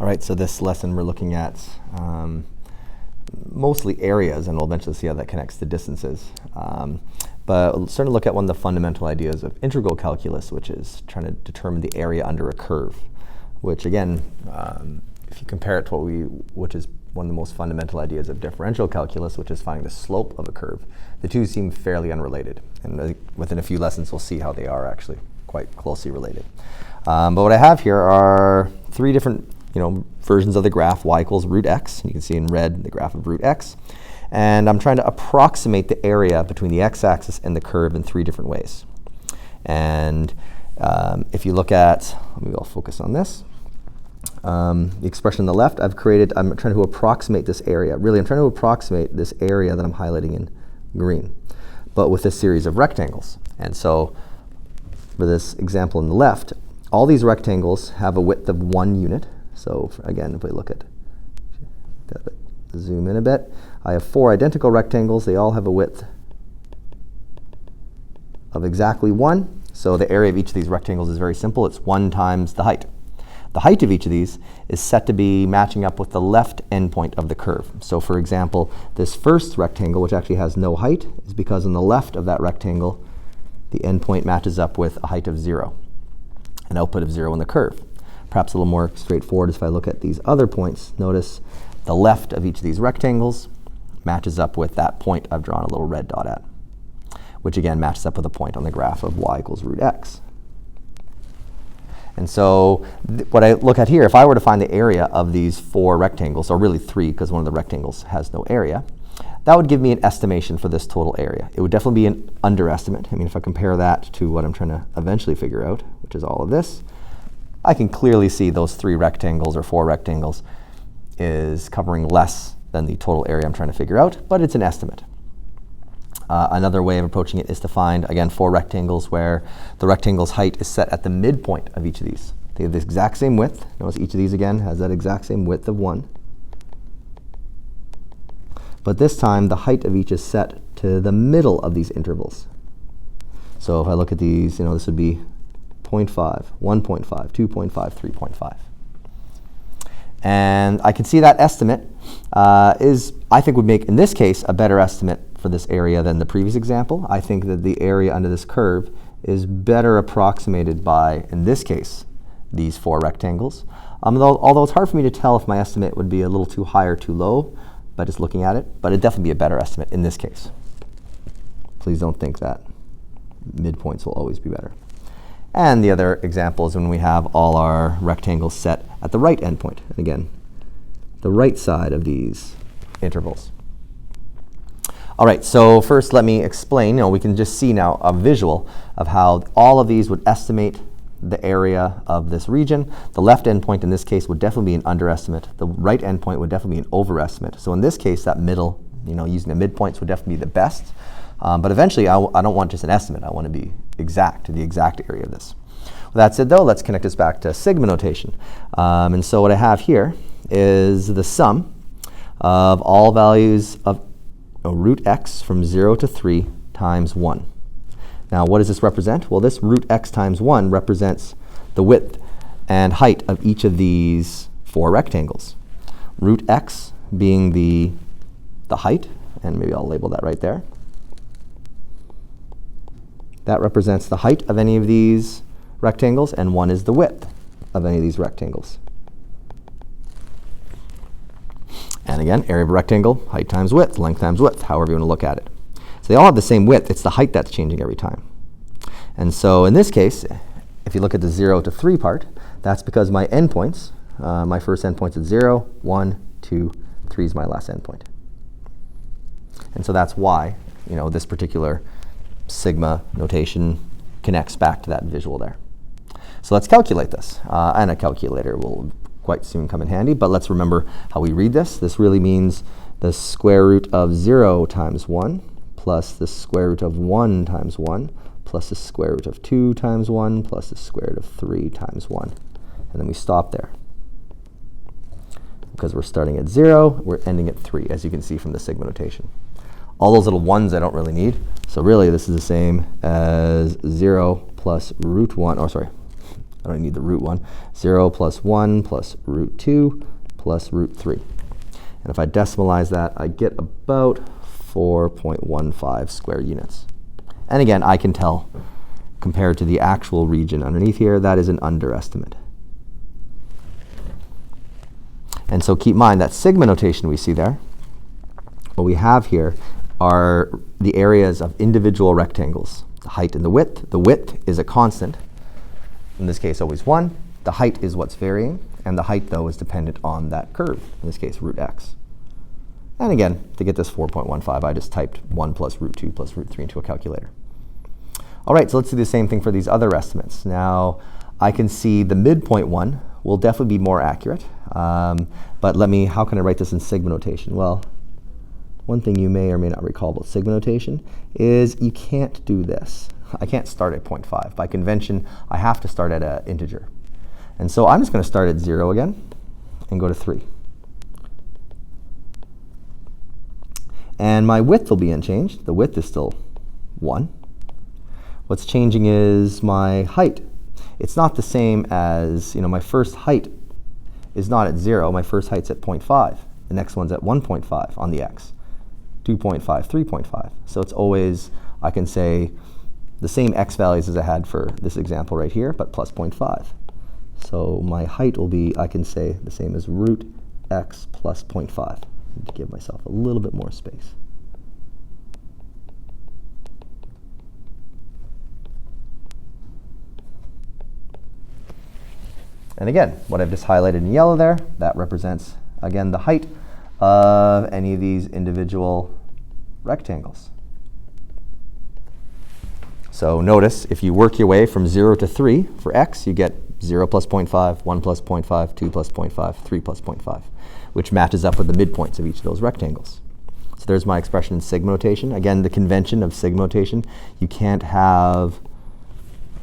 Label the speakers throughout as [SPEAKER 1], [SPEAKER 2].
[SPEAKER 1] All right, so this lesson we're looking at mostly areas, and we'll eventually see how that connects to distances. But we'll start to look at one of the fundamental ideas of integral calculus, which is trying to determine the area under a curve, which again, if you compare it to which is one of the most fundamental ideas of differential calculus, which is finding the slope of a curve, the two seem fairly unrelated. And within a few lessons, we'll see how they are actually quite closely related. But what I have here are three different versions of the graph, y equals root x. You can see in red the graph of root x. And I'm trying to approximate the area between the x-axis and the curve in three different ways. And if you look at, maybe I'll focus on this. The expression on the left, I'm trying to approximate this area. Really, I'm trying to approximate this area that I'm highlighting in green, but with a series of rectangles. And so for this example on the left, all these rectangles have a width of 1 unit. So again, if we look at, zoom in a bit, I have 4 identical rectangles. They all have a width of exactly 1. So the area of each of these rectangles is very simple. It's 1 times the height. The height of each of these is set to be matching up with the left endpoint of the curve. So for example, this first rectangle, which actually has no height, is because on the left of that rectangle, the endpoint matches up with a height of 0, an output of 0 in the curve. Perhaps a little more straightforward is if I look at these other points. Notice the left of each of these rectangles matches up with that point I've drawn a little red dot at, which again matches up with a point on the graph of y equals root x. And so what I look at here, if I were to find the area of these 4 rectangles, or really 3 because one of the rectangles has no area, that would give me an estimation for this total area. It would definitely be an underestimate. I mean, if I compare that to what I'm trying to eventually figure out, which is all of this, I can clearly see those 3 rectangles or 4 rectangles is covering less than the total area I'm trying to figure out, but it's an estimate. Another way of approaching it is to find, again, 4 rectangles where the rectangle's height is set at the midpoint of each of these. They have the exact same width. Notice each of these, again, has that exact same width of 1. But this time, the height of each is set to the middle of these intervals. So if I look at these, this would be 0.5, 1.5, 2.5, 3.5. And I can see that estimate I think would make, in this case, a better estimate for this area than the previous example. I think that the area under this curve is better approximated by, in this case, these 4 rectangles. Although it's hard for me to tell if my estimate would be a little too high or too low by just looking at it, but it'd definitely be a better estimate in this case. Please don't think that midpoints will always be better. And the other example is when we have all our rectangles set at the right endpoint. And again, the right side of these intervals. All right, so first let me explain. We can just see now a visual of how all of these would estimate the area of this region. The left endpoint in this case would definitely be an underestimate. The right endpoint would definitely be an overestimate. So in this case, that middle, using the midpoints would definitely be the best. But eventually, I don't want just an estimate. I want to be exact, the exact area of this. With that said, though, let's connect this back to sigma notation. And so what I have here is the sum of all values of root x from 0 to 3 times 1. Now, what does this represent? Well, this root x times 1 represents the width and height of each of these 4 rectangles. Root x being the height, and maybe I'll label that right there. That represents the height of any of these rectangles, and 1 is the width of any of these rectangles. And again, area of a rectangle, height times width, length times width, however you want to look at it. So they all have the same width. It's the height that's changing every time. And so in this case, if you look at the 0 to 3 part, that's because my endpoints, my first endpoint's at 0, 1, 2, 3 is my last endpoint. And so that's why this particular sigma notation connects back to that visual there. So let's calculate this. And a calculator will quite soon come in handy, but let's remember how we read this. This really means the square root of 0 times 1 plus the square root of 1 times 1 plus the square root of 2 times 1 plus the square root of 3 times 1. And then we stop there. Because we're starting at 0, we're ending at 3, as you can see from the sigma notation. All those little 1s I don't really need. So really, this is the same as 0 plus root 1, I don't need the root one. 0 plus 1 plus root 2 plus root 3. And if I decimalize that, I get about 4.15 square units. And again, I can tell, compared to the actual region underneath here, that is an underestimate. And so keep in mind that sigma notation we see there, what we have here are the areas of individual rectangles, the height and the width. The width is a constant, in this case always 1. The height is what's varying, and the height, though, is dependent on that curve, in this case root x. And again, to get this 4.15, I just typed 1 plus root 2 plus root 3 into a calculator. All right, so let's do the same thing for these other estimates. Now, I can see the midpoint one will definitely be more accurate. But how can I write this in sigma notation? Well, one thing you may or may not recall about sigma notation is you can't do this. I can't start at 0.5. By convention, I have to start at an integer. And so I'm just going to start at 0 again and go to 3. And my width will be unchanged. The width is still 1. What's changing is my height. It's not the same as, my first height is not at 0. My first height's at 0.5. The next one's at 1.5 on the x, 2.5, 3.5. So it's always, I can say, the same x values as I had for this example right here, but plus 0.5. So my height will be, I can say, the same as root x plus 0.5. I need to give myself a little bit more space. And again, what I've just highlighted in yellow there, that represents, again, the height of any of these individual rectangles. So notice, if you work your way from 0 to 3 for x, you get 0 plus 0.5, 1 plus 0.5, 2 plus 0.5, 3 plus 0.5, which matches up with the midpoints of each of those rectangles. So there's my expression in sigma notation. Again, the convention of sigma notation, you can't have,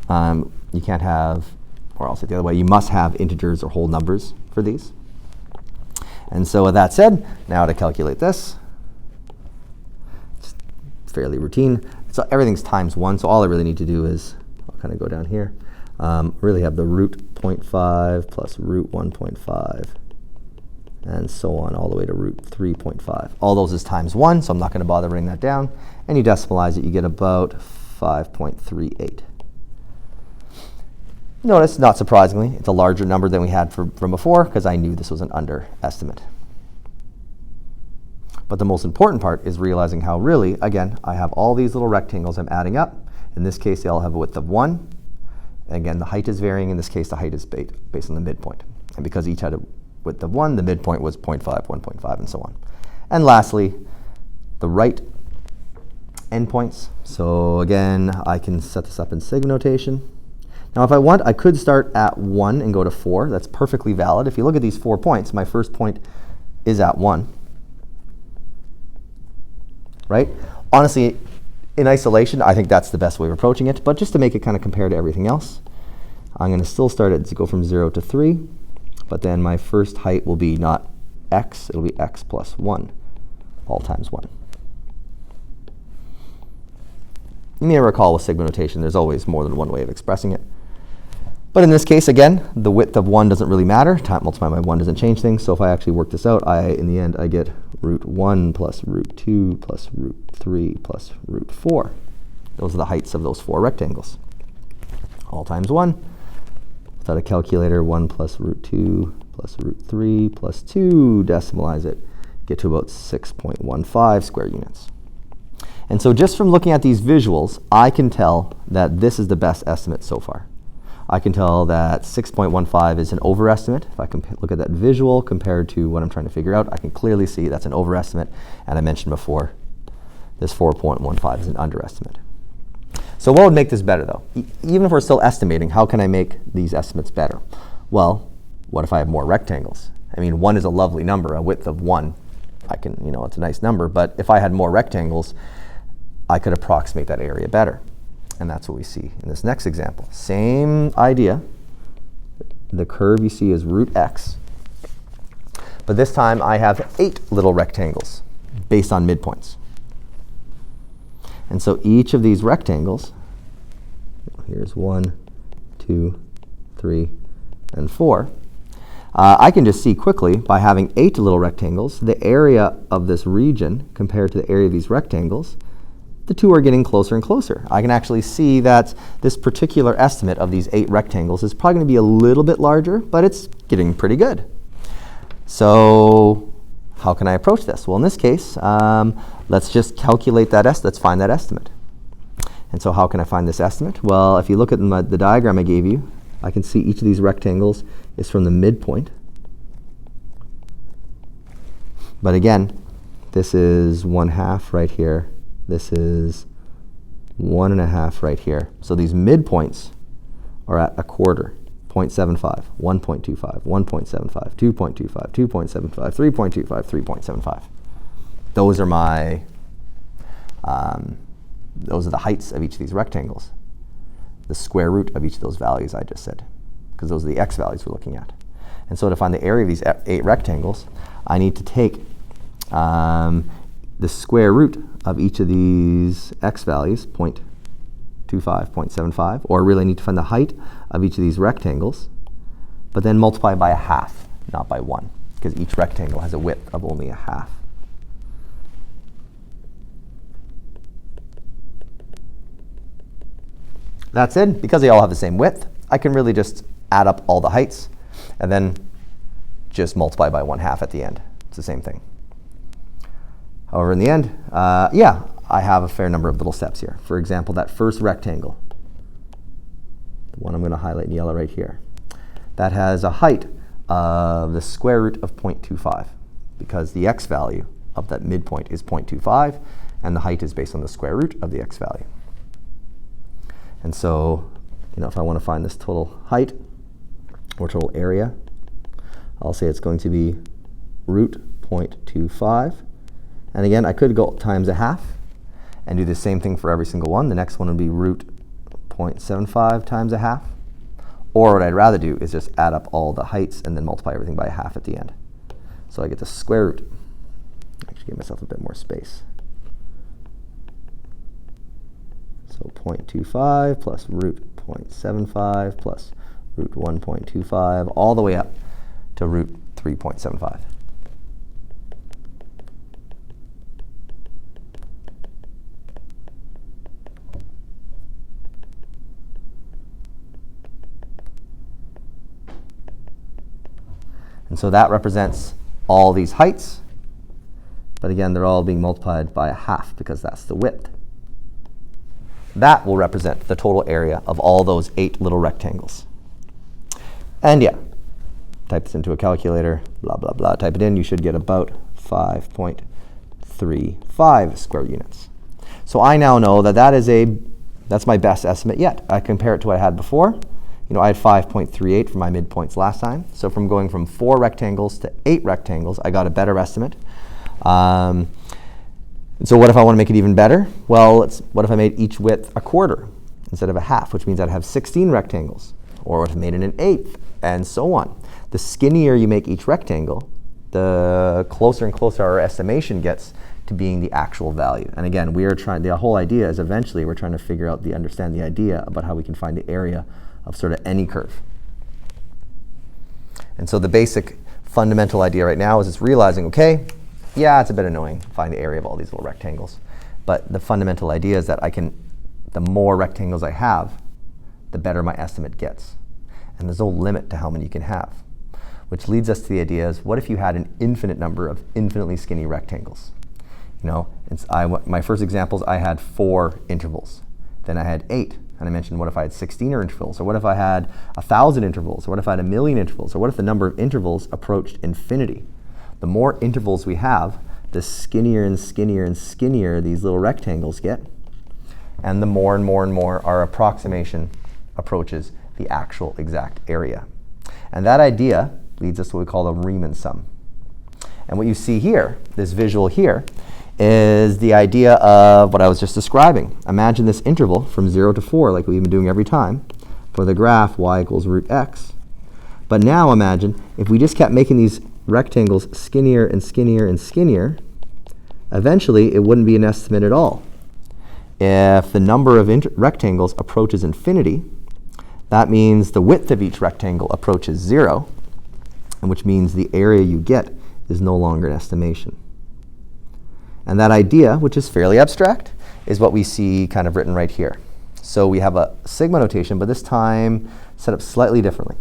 [SPEAKER 1] or I'll say it the other way, you must have integers or whole numbers for these. And so with that said, now to calculate this, it's fairly routine. So everything's times 1, so all I really need to do is, I'll kind of go down here, really have the root 0.5 plus root 1.5, and so on, all the way to root 3.5. All those is times 1, so I'm not going to bother writing that down. And you decimalize it, you get about 5.38. Notice, not surprisingly, it's a larger number than we had from before, because I knew this was an underestimate. But the most important part is realizing how really, again, I have all these little rectangles I'm adding up. In this case, they all have a width of 1. And again, the height is varying. In this case, the height is based on the midpoint. And because each had a width of 1, the midpoint was 0.5, 1.5, and so on. And lastly, the right endpoints. So again, I can set this up in sigma notation. Now, if I want, I could start at 1 and go to 4. That's perfectly valid. If you look at these 4 points, my first point is at 1. Right? Honestly, in isolation, I think that's the best way of approaching it. But just to make it kind of compare to everything else, I'm going to still go from 0 to 3. But then my first height will be not x, it'll be x plus 1, all times 1. You may recall with sigma notation, there's always more than one way of expressing it. But in this case, again, the width of 1 doesn't really matter. Time multiplied by 1 doesn't change things. So if I actually work this out, in the end, I get root 1 plus root 2 plus root 3 plus root 4. Those are the heights of those 4 rectangles. All times 1. Without a calculator, 1 plus root 2 plus root 3 plus 2, decimalize it, get to about 6.15 square units. And so just from looking at these visuals, I can tell that this is the best estimate so far. I can tell that 6.15 is an overestimate. If I can look at that visual compared to what I'm trying to figure out, I can clearly see that's an overestimate. And I mentioned before, this 4.15 is an underestimate. So what would make this better, though? Even if we're still estimating, how can I make these estimates better? Well, what if I have more rectangles? I mean, 1 is a lovely number, a width of 1. It's a nice number. But if I had more rectangles, I could approximate that area better. And that's what we see in this next example. Same idea. The curve you see is root x. But this time I have 8 little rectangles based on midpoints. And so each of these rectangles, here's 1, 2, 3, and 4. I can just see quickly, by having 8 little rectangles, the area of this region compared to the area of these rectangles, the two are getting closer and closer. I can actually see that this particular estimate of these 8 rectangles is probably going to be a little bit larger, but it's getting pretty good. So how can I approach this? Well, in this case, let's just calculate that let's find that estimate. And so how can I find this estimate? Well, if you look at the diagram I gave you, I can see each of these rectangles is from the midpoint. But again, this is 1/2 right here. This is 1.5 right here. So these midpoints are at 1/4, 0.75, 1.25, 1.75, 2.25, 2.75, 3.25, 3.75. Those are my, those are the heights of each of these rectangles. The square root of each of those values I just said, because those are the x values we're looking at. And so to find the area of these 8 rectangles, I need to take the square root of each of these x values, 0.25, 0.75, or really I need to find the height of each of these rectangles, but then multiply by 1/2, not by 1, because each rectangle has a width of only 1/2. That's it. Because they all have the same width, I can really just add up all the heights and then just multiply by 1/2 at the end. It's the same thing. However, in the end, yeah, I have a fair number of little steps here. For example, that first rectangle, the one I'm going to highlight in yellow right here, that has a height of the square root of 0.25, because the x value of that midpoint is 0.25, and the height is based on the square root of the x value. And so, if I want to find this total height or total area, I'll say it's going to be root 0.25. And again, I could go times 1/2 and do the same thing for every single one. The next one would be root 0.75 times 1/2. Or what I'd rather do is just add up all the heights and then multiply everything by 1/2 at the end. So I get the square root. Actually, give myself a bit more space. So 0.25 plus root 0.75 plus root 1.25 all the way up to root 3.75. And so that represents all these heights. But again, they're all being multiplied by 1/2 because that's the width. That will represent the total area of all those 8 little rectangles. And yeah, type this into a calculator, blah, blah, blah. Type it in. You should get about 5.35 square units. So I now know that that's my best estimate yet. I compare it to what I had before. I had 5.38 for my midpoints last time. So from going from 4 rectangles to 8 rectangles, I got a better estimate. So what if I want to make it even better? Well, what if I made each width 1/4 instead of 1/2, which means I'd have 16 rectangles. Or what if I made it an 1/8, and so on. The skinnier you make each rectangle, the closer and closer our estimation gets to being the actual value. And again, the whole idea is eventually we're trying to understand the idea about how we can find the area of sort of any curve. And so the basic fundamental idea right now is it's realizing, okay, yeah, it's a bit annoying to find the area of all these little rectangles. But the fundamental idea is that the more rectangles I have, the better my estimate gets. And there's no limit to how many you can have. Which leads us to the idea is, what if you had an infinite number of infinitely skinny rectangles? My first examples, I had 4 intervals. Then I had 8. And I mentioned, what if I had 16 intervals? Or what if I had 1,000 intervals? Or what if I had 1,000,000 intervals? Or what if the number of intervals approached infinity? The more intervals we have, the skinnier and skinnier and skinnier these little rectangles get. And the more and more and more our approximation approaches the actual exact area. And that idea leads us to what we call the Riemann sum. And what you see here, this visual here, is the idea of what I was just describing. Imagine this interval from 0 to 4, like we've been doing every time, for the graph y equals root x. But now imagine if we just kept making these rectangles skinnier and skinnier and skinnier, eventually it wouldn't be an estimate at all. If the number of rectangles approaches infinity, that means the width of each rectangle approaches 0, and which means the area you get is no longer an estimation. And that idea, which is fairly abstract, is what we see kind of written right here. So we have a sigma notation, but this time set up slightly differently.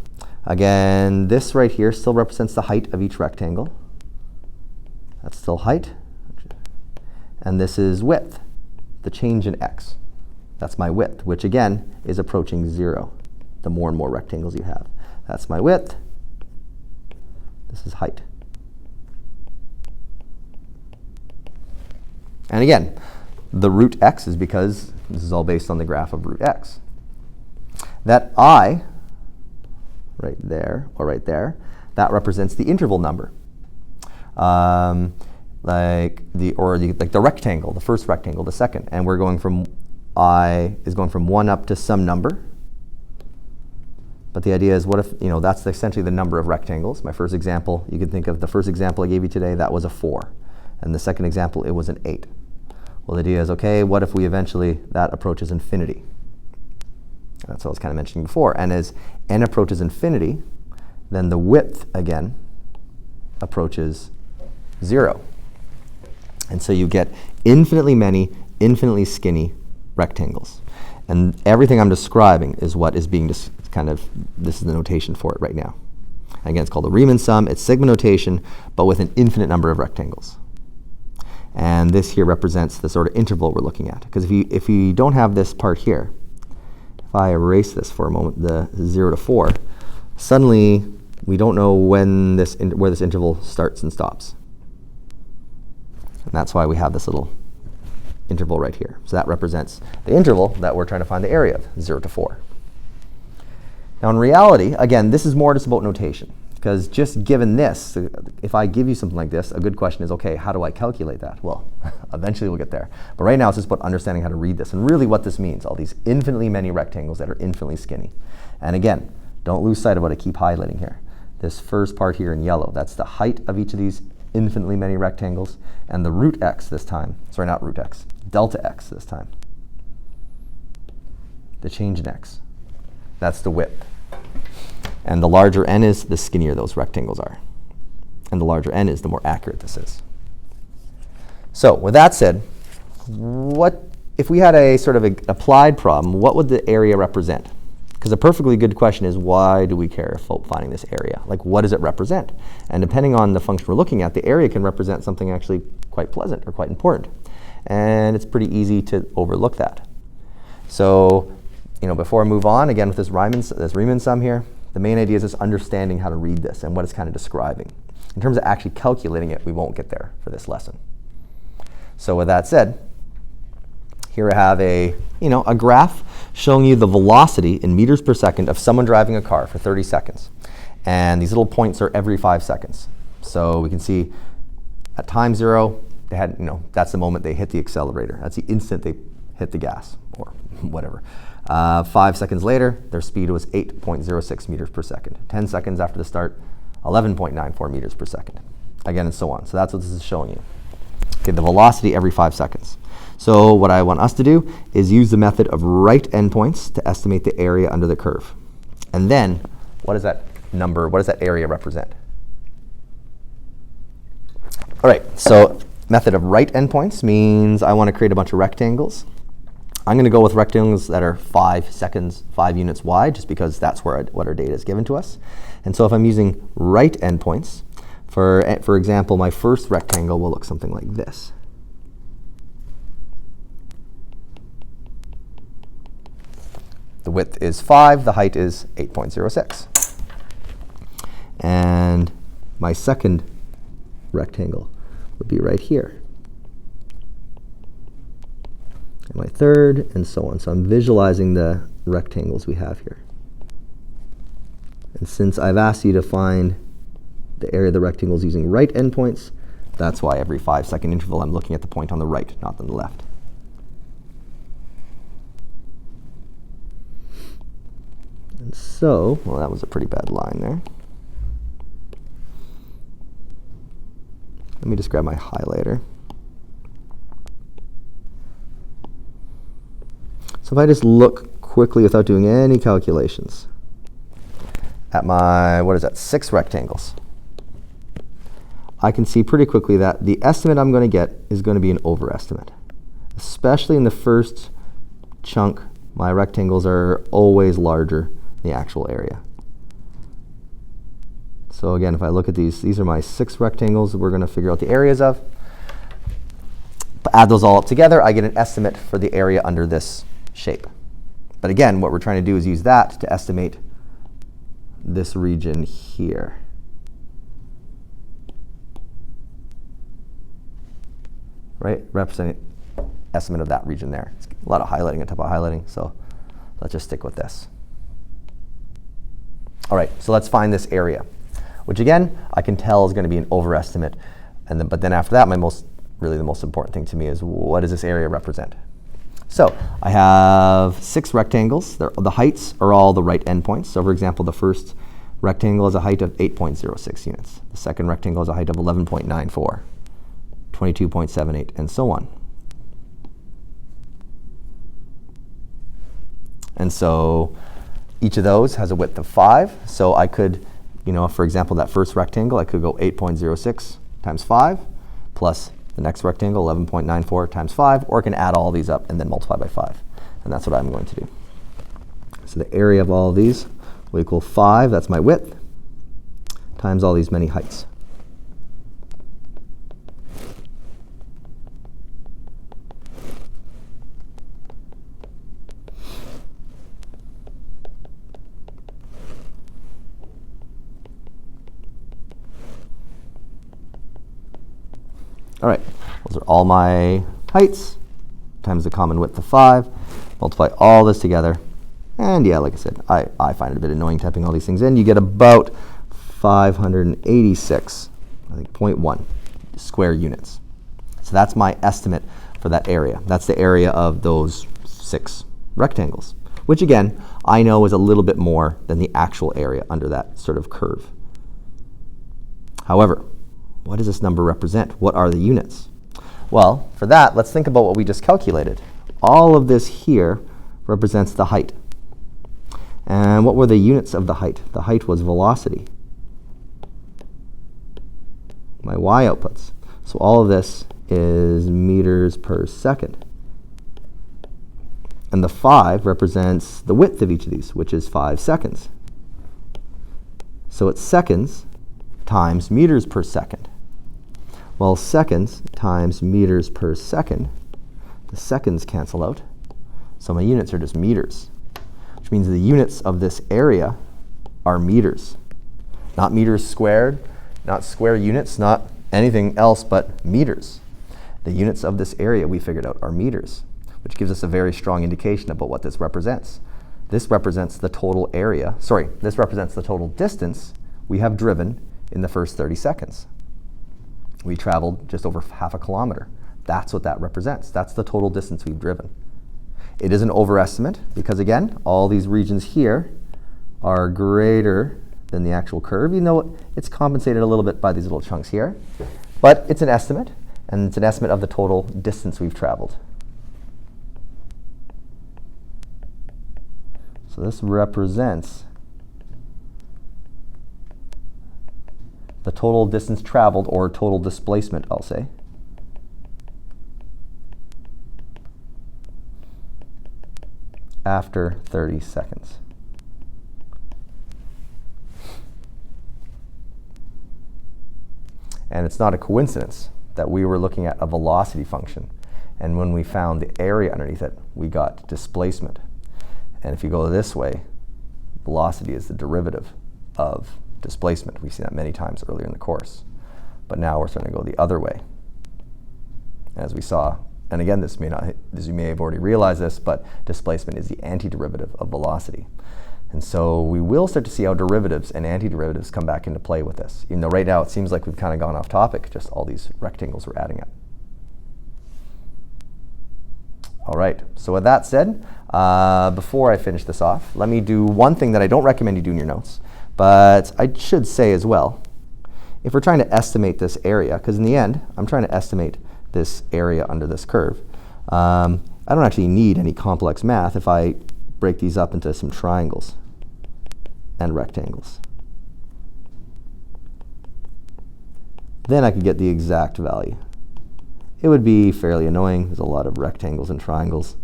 [SPEAKER 1] Again, this right here still represents the height of each rectangle. That's still height. And this is width, the change in x. That's my width, which again is approaching 0, the more and more rectangles you have. That's my width. This is height. And again, the root x is because this is all based on the graph of root x. That I, right there, or right there, that represents the interval number. Like the rectangle, the first rectangle, the second. And we're going from, I is going from 1 up to some number. But the idea is, what if, that's essentially the number of rectangles. My first example, you can think of the first example I gave you today, that was a 4. And the second example, it was an 8. Well, the idea is, OK, what if we eventually, that approaches infinity? That's what I was kind of mentioning before. And as n approaches infinity, then the width, again, approaches 0. And so you get infinitely many, infinitely skinny rectangles. And everything I'm describing is what is being this is the notation for it right now. And again, it's called the Riemann sum. It's sigma notation, but with an infinite number of rectangles. And this here represents the sort of interval we're looking at. Because if you don't have this part here, if I erase this for a moment, the 0 to 4, suddenly we don't know when where this interval starts and stops. And that's why we have this little interval right here. So that represents the interval that we're trying to find the area of, 0 to 4. Now in reality, again, this is more just about notation. Because just given this, if I give you something like this, a good question is, OK, how do I calculate that? Well, eventually we'll get there. But right now it's just about understanding how to read this and really what this means, all these infinitely many rectangles that are infinitely skinny. And again, don't lose sight of what I keep highlighting here. This first part here in yellow, that's the height of each of these infinitely many rectangles. And the root x this time, sorry, not root x, delta x this time. The change in x. That's the width. And the larger n is, the skinnier those rectangles are. And the larger n is, the more accurate this is. So with that said, what if we had a sort of an applied problem, what would the area represent? Because a perfectly good question is, why do we care about finding this area? Like, what does it represent? And depending on the function we're looking at, the area can represent something actually quite pleasant or quite important. And it's pretty easy to overlook that. So before I move on, again, with this Riemann sum here, the main idea is just understanding how to read this and what it's kind of describing. In terms of actually calculating it, we won't get there for this lesson. So with that said, here I have a graph showing you the velocity in meters per second of someone driving a car for 30 seconds. And these little points are every 5 seconds. So we can see at time 0, they had, that's the moment they hit the accelerator. That's the instant they hit the gas or whatever. 5 seconds later, their speed was 8.06 meters per second. 10 seconds after the start, 11.94 meters per second. Again, and so on. So that's what this is showing you. Okay, the velocity every 5 seconds. So what I want us to do is use the method of right endpoints to estimate the area under the curve. And then, what does that area represent? All right, so method of right endpoints means I want to create a bunch of rectangles. I'm going to go with rectangles that are 5 units wide, just because that's what our data is given to us. And so if I'm using right endpoints, for example, my first rectangle will look something like this. The width is 5, the height is 8.06. And my second rectangle would be right here. And my third, and so on. So I'm visualizing the rectangles we have here. And since I've asked you to find the area of the rectangles using right endpoints, that's why every 5-second interval I'm looking at the point on the right, not on the left. And so, well, that was a pretty bad line there. Let me just grab my highlighter. So if I just look quickly without doing any calculations at my, 6 rectangles, I can see pretty quickly that the estimate I'm going to get is going to be an overestimate. Especially in the first chunk, my rectangles are always larger than the actual area. So again, if I look at these are my 6 rectangles that we're going to figure out the areas of. Add those all up together, I get an estimate for the area under this shape. But again, what we're trying to do is use that to estimate this region here. Right? Representing estimate of that region there. It's a lot of highlighting on top of highlighting, so let's just stick with this. All right, so let's find this area, which again, I can tell is going to be an overestimate. But then after that, really the most important thing to me is, what does this area represent? So I have 6 rectangles. The heights are all the right endpoints. So for example, the first rectangle has a height of 8.06 units. The second rectangle has a height of 11.94, 22.78, and so on. And so each of those has a width of 5. So I could, for example, that first rectangle, I could go 8.06 times 5 plus the next rectangle, 11.94 times 5, or I can add all these up and then multiply by 5. And that's what I'm going to do. So the area of all of these will equal 5, that's my width, times all these many heights. All right, those are all my heights times the common width of 5. Multiply all this together. And yeah, like I said, I find it a bit annoying typing all these things in. You get about 586, I think, 0.1 square units. So that's my estimate for that area. That's the area of those 6 rectangles, which again, I know is a little bit more than the actual area under that sort of curve. However, what does this number represent? What are the units? Well, for that, let's think about what we just calculated. All of this here represents the height. And what were the units of the height? The height was velocity. My y outputs. So all of this is meters per second. And the 5 represents the width of each of these, which is 5 seconds. So it's seconds times meters per second. Well, seconds times meters per second, the seconds cancel out. So my units are just meters, which means the units of this area are meters. Not meters squared, not square units, not anything else but meters. The units of this area we figured out are meters, which gives us a very strong indication about what this represents. This represents the total area, this represents the total distance we have driven in the first 30 seconds. We traveled just over half a kilometer. That's what that represents. That's the total distance we've driven. It is an overestimate because, again, all these regions here are greater than the actual curve, even though it's compensated a little bit by these little chunks here. But it's an estimate, and it's an estimate of the total distance we've traveled. So this represents the total distance traveled, or total displacement, I'll say, after 30 seconds. And it's not a coincidence that we were looking at a velocity function, and when we found the area underneath it, we got displacement. And if you go this way, velocity is the derivative of displacement. We've seen that many times earlier in the course. But now we're starting to go the other way. As we saw, and again, you may have already realized this, but displacement is the antiderivative of velocity. And so we will start to see how derivatives and antiderivatives come back into play with this. Even though right now it seems like we've kind of gone off topic, just all these rectangles are adding up. All right, so with that said, before I finish this off, let me do one thing that I don't recommend you do in your notes. But I should say as well, if we're trying to estimate this area, because in the end, I'm trying to estimate this area under this curve, I don't actually need any complex math. If I break these up into some triangles and rectangles. Then I could get the exact value. It would be fairly annoying. There's a lot of rectangles and triangles.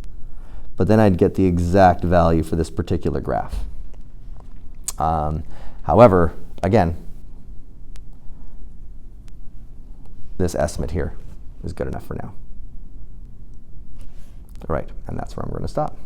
[SPEAKER 1] But then I'd get the exact value for this particular graph. However, again, this estimate here is good enough for now. All right, and that's where I'm going to stop.